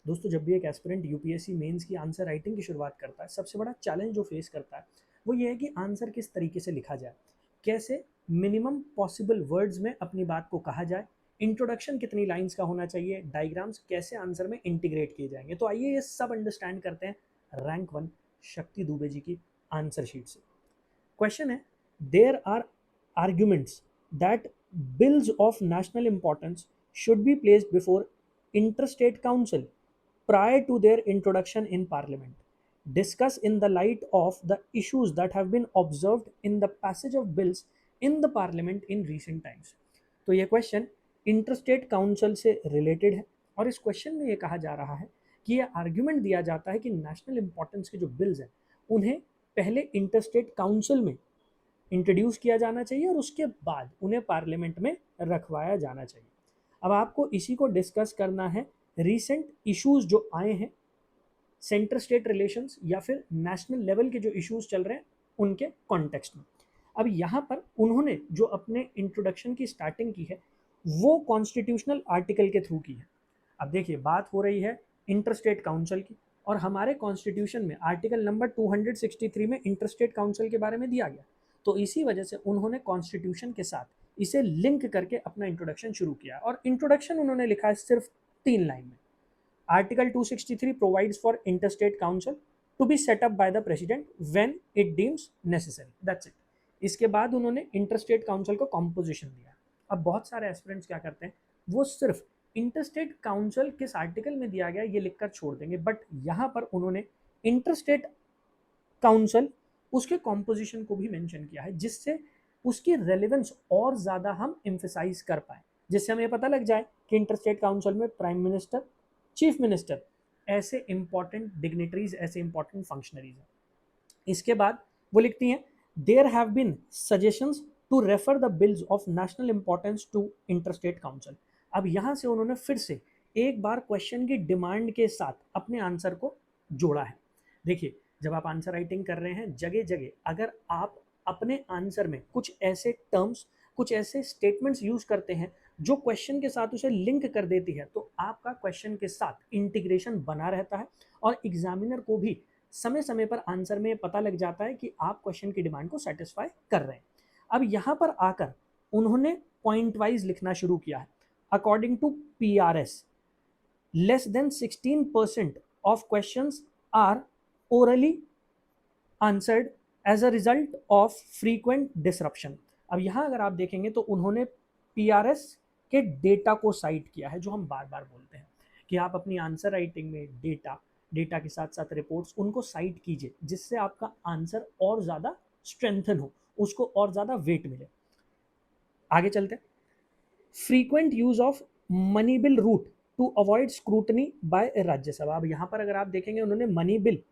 दोस्तों जब भी एक एस्पिरेंट यूपीएससी मेंस की आंसर राइटिंग की शुरुआत करता है, सबसे बड़ा चैलेंज जो फेस करता है वो ये है कि आंसर किस तरीके से लिखा जाए, कैसे मिनिमम पॉसिबल वर्ड्स में अपनी बात को कहा जाए, इंट्रोडक्शन कितनी लाइंस का होना चाहिए, डायग्राम्स कैसे आंसर में इंटीग्रेट किए जाएंगे। तो आइए ये सब अंडरस्टैंड करते हैं रैंक वन शक्ति दुबे जी की आंसर शीट से। क्वेश्चन है, there are arguments that bills of national importance should be placed before interstate council prior to their introduction in parliament. Discuss in the light of the issues that have been observed in the passage of bills in the parliament in recent times. तो ये question interstate council से related है और इस question में ये कहा जा रहा है कि ये आर्ग्यूमेंट दिया जाता है कि नेशनल इंपॉर्टेंस के जो बिल्स हैं उन्हें पहले इंटरस्टेट काउंसिल में इंट्रोड्यूस किया जाना चाहिए और उसके बाद उन्हें पार्लियामेंट में रखवाया जाना चाहिए। अब आपको इसी को डिस्कस करना है रीसेंट इश्यूज जो आए हैं सेंटर स्टेट रिलेशंस या फिर नेशनल लेवल के जो इश्यूज चल रहे हैं उनके कॉन्टेक्स्ट में। अब यहाँ पर उन्होंने जो अपने इंट्रोडक्शन की स्टार्टिंग की है वो कॉन्स्टिट्यूशनल आर्टिकल के थ्रू की है। अब देखिए बात हो रही है इंटरस्टेट काउंसिल की और हमारे कॉन्स्टिट्यूशन में आर्टिकल नंबर 263 में इंटरस्टेट काउंसिल के बारे में दिया गया, तो इसी वजह से उन्होंने कॉन्स्टिट्यूशन के साथ इसे लिंक करके अपना इंट्रोडक्शन शुरू किया और इंट्रोडक्शन उन्होंने लिखा है सिर्फ 3 लाइन में। Article 263 provides for interstate council to be set up by the president when it deems necessary, that's it. इसके बाद उन्होंने इंटरस्टेट काउंसिल को कॉम्पोजिशन दिया। अब बहुत सारे एस्पिरेंट्स क्या करते हैं, वो सिर्फ इंटरस्टेट काउंसिल किस आर्टिकल में दिया गया ये लिखकर छोड़ देंगे, बट यहाँ पर उन्होंने इंटरस्टेट काउंसिल उसके कॉम्पोजिशन को भी मेंशन किया है जिससे उसकी रेलेवेंस और ज़्यादा हम एम्फेसाइज कर पाए, जिससे हमें पता लग जाए कि इंटरस्टेट काउंसिल में प्राइम मिनिस्टर, चीफ मिनिस्टर ऐसे इंपॉर्टेंट डिग्नेटरीज, ऐसे इंपॉर्टेंट फंक्शनरीज हैं। इसके बाद वो लिखती हैं, there have been suggestions to refer the bills of national importance to interstate council. अब यहाँ से उन्होंने फिर से एक बार क्वेश्चन की डिमांड के साथ अपने आंसर को जोड़ा है। देखिए जब आप आंसर राइटिंग कर रहे हैं जगह जगह अगर आप अपने आंसर में कुछ ऐसे टर्म्स, कुछ ऐसे स्टेटमेंट्स यूज करते हैं जो क्वेश्चन के साथ उसे लिंक कर देती है, तो आपका क्वेश्चन के साथ इंटीग्रेशन बना रहता है और एग्जामिनर को भी समय समय पर आंसर में पता लग जाता है कि आप क्वेश्चन की डिमांड को सेटिस्फाई कर रहे हैं। अब यहाँ पर आकर उन्होंने पॉइंट वाइज लिखना शुरू किया है। According to PRS, less than 16% of questions are orally answered as a result of frequent disruption। अब यहाँ अगर आप देखेंगे तो उन्होंने PRS के डेटा को साइट किया है, जो हम बार बार बोलते हैं कि आप अपनी आंसर राइटिंग में डेटा के साथ साथ रिपोर्ट्स उनको साइट कीजिए जिससे आपका आंसर और ज़्यादा स्ट्रेंथन हो, उसको और ज़्यादा वेट मिले। आगे चलते हैं, frequent use of money bill route to avoid scrutiny by Rajya Sabha. अब यहाँ पर अगर आप देखेंगे उन्होंने मनी बिल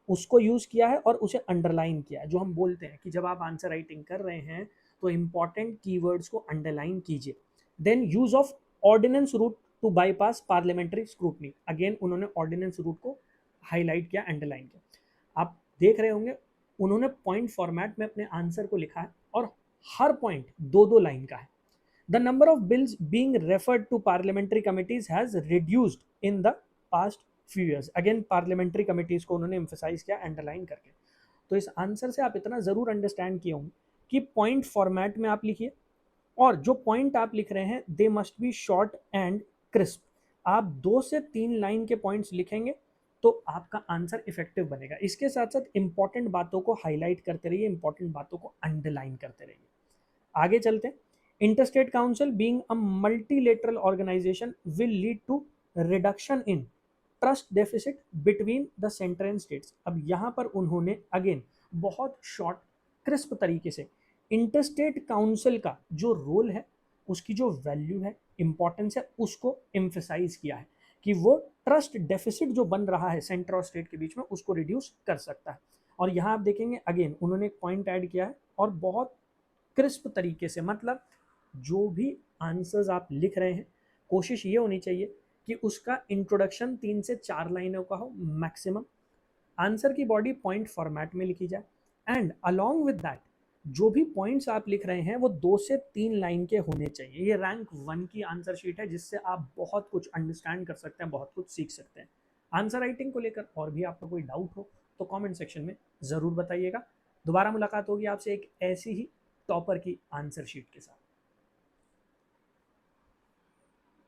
उसको यूज किया है और उसे अंडरलाइन किया है, जो हम बोलते हैं कि जब आप आंसर राइटिंग कर रहे हैं तो इंपॉर्टेंट कीवर्ड्स को अंडरलाइन कीजिए। Then use of ordinance route to bypass parliamentary scrutiny, again उन्होंने ऑर्डिनेंस रूट को हाईलाइट किया, अंडरलाइन किया। आप देख रहे होंगे उन्होंने पॉइंट फॉर्मेट में अपने आंसर को लिखा है और हर पॉइंट 2-2 लाइन का है। The number of bills being referred to parliamentary committees has reduced in the past few years. Again parliamentary committees को उन्होंने emphasize किया underline करके। तो इस आंसर से आप इतना ज़रूर अंडरस्टैंड किए होंगे कि पॉइंट फॉर्मेट में आप लिखिए और जो पॉइंट आप लिख रहे हैं they must be short and crisp. आप 2 से 3 लाइन के पॉइंट्स लिखेंगे तो आपका आंसर इफेक्टिव बनेगा। इसके साथ साथ इंपॉर्टेंट बातों को हाईलाइट करते रहिए, इंपॉर्टेंट बातों को अंडरलाइन करते रहिए। आगे चलते हैं, interstate council being a multilateral organization will lead to reduction in trust deficit between the center and states। अब यहाँ पर उन्होंने अगेन बहुत शॉर्ट क्रिस्प तरीके से इंटरस्टेट काउंसिल का जो रोल है, उसकी जो वैल्यू है, इंपॉर्टेंस है, उसको एम्फेसाइज किया है कि वो ट्रस्ट डेफिसिट जो बन रहा है सेंटर और स्टेट के बीच में उसको रिड्यूस कर सकता है। और यहाँ आप देखेंगे अगेन उन्होंने एक पॉइंट ऐड किया है और बहुत क्रिस्प तरीके से, मतलब जो भी आंसर्स आप लिख रहे हैं कोशिश ये होनी चाहिए कि उसका इंट्रोडक्शन 3 से 4 लाइनों का हो मैक्सिमम, आंसर की बॉडी पॉइंट फॉर्मेट में लिखी जाए एंड अलोंग विद दैट जो भी पॉइंट्स आप लिख रहे हैं वो 2 से 3 लाइन के होने चाहिए। ये रैंक 1 की आंसर शीट है जिससे आप बहुत कुछ अंडरस्टैंड कर सकते हैं, बहुत कुछ सीख सकते हैं। आंसर राइटिंग को लेकर और भी आपका कोई डाउट हो तो कमेंट सेक्शन में ज़रूर बताइएगा। दोबारा मुलाकात होगी आपसे एक ऐसी ही टॉपर की आंसर शीट के साथ।